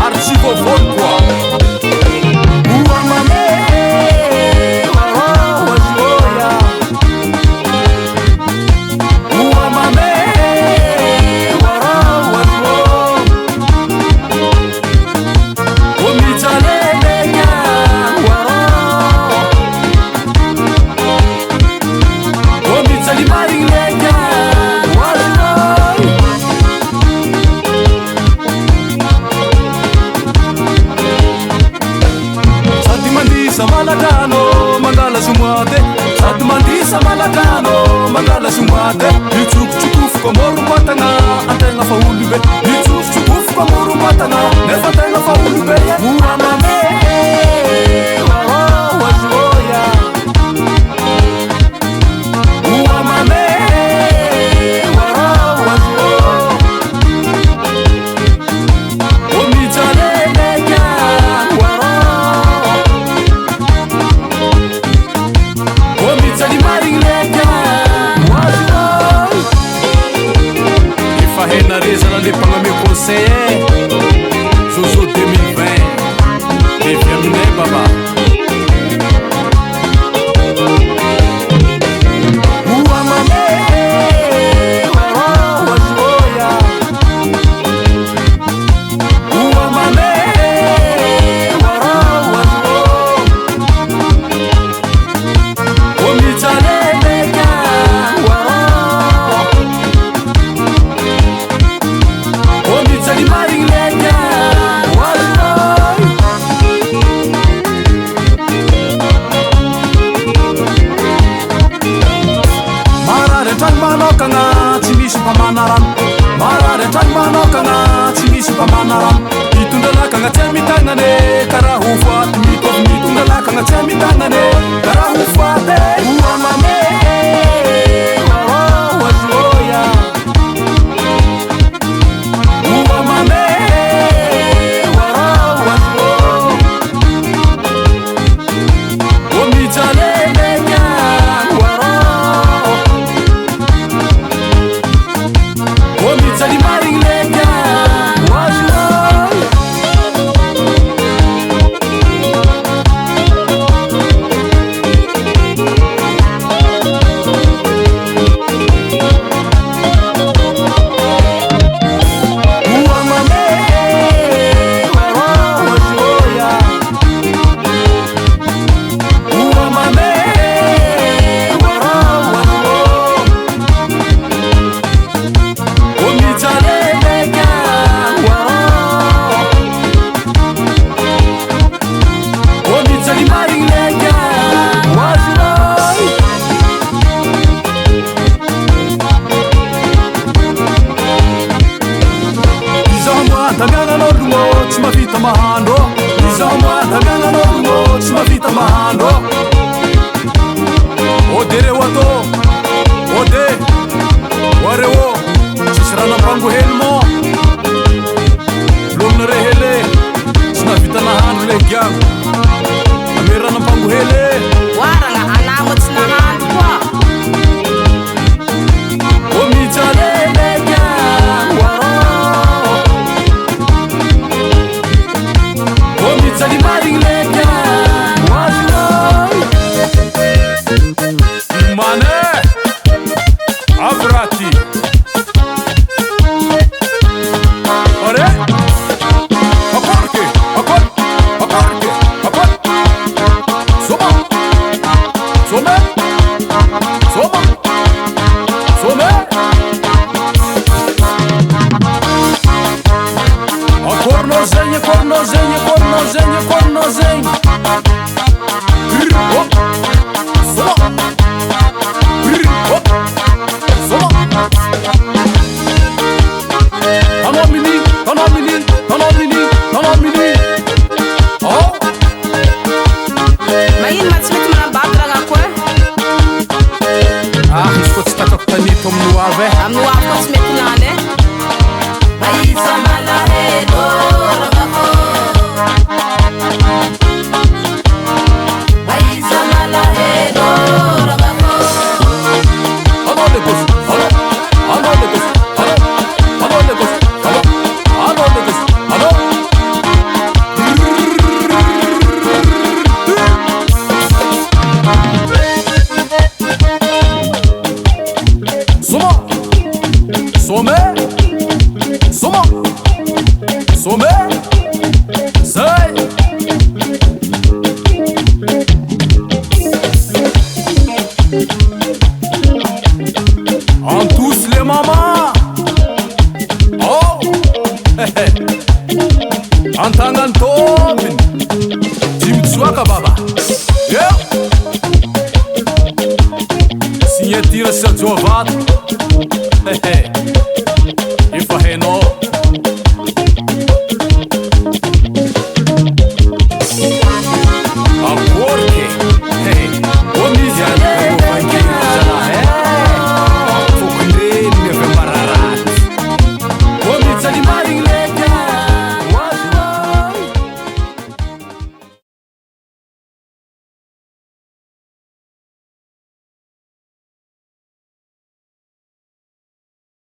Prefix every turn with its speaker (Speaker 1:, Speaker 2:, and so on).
Speaker 1: Archivo Volqua Uamame Waro Wajoya Uamame Waro Wajo Omijalelenya Waro Omijalimarilenya Malakano, Mandala Sumate, Satmandisa Malakano, Mandala Sumate, you took Chukuf Komoru Matana, Antena for Ulube, you took Chukuf Komoru Matana, never tell of Ulube, Uamame, Wajoya, Uamame, Wajo, Omijale. Les premiers conseillers Zozo 2020 Déterminé Baba Uamame Waro Wajoya Uamame Waro Wajo Omijalelenya Waro Marilenya Marare tang manokanga Chimishu pamanaram Marare tang manokanga Chimishu pamanaram Itundala kanga temitangane Karahufa Mitundala kanga temitangane Karahufa Uamame Waro Wajoya Uamame Waro Wajo Omijalelenya Waro Omijalimarilenya Wajo Mahando, Izama, Dagana no, Chimavita Mahando. Odere Wato, Ode, Wareo, Chisrana Pangu Helmo, Lumere Hele, Chimavita Mahando Legian, Amirana Pangu Hele,
Speaker 2: Waranga Anamut Nahan,
Speaker 1: Omijale Legian, Waro. Marilenya Wajo Imane Avrati Ore Aporke Soma Some Kornozenye
Speaker 2: Mayin matsmit mana badrang ako
Speaker 1: isko tsy takako tanito amin'ny hoavy
Speaker 2: Amin'ny hoavy ko tsy mety nany Maisa malahelo Maisa malahelo
Speaker 1: Some zay en tous les mamans. Oh antangan tobin jimtsuaka baba yo signature Sergio Vato.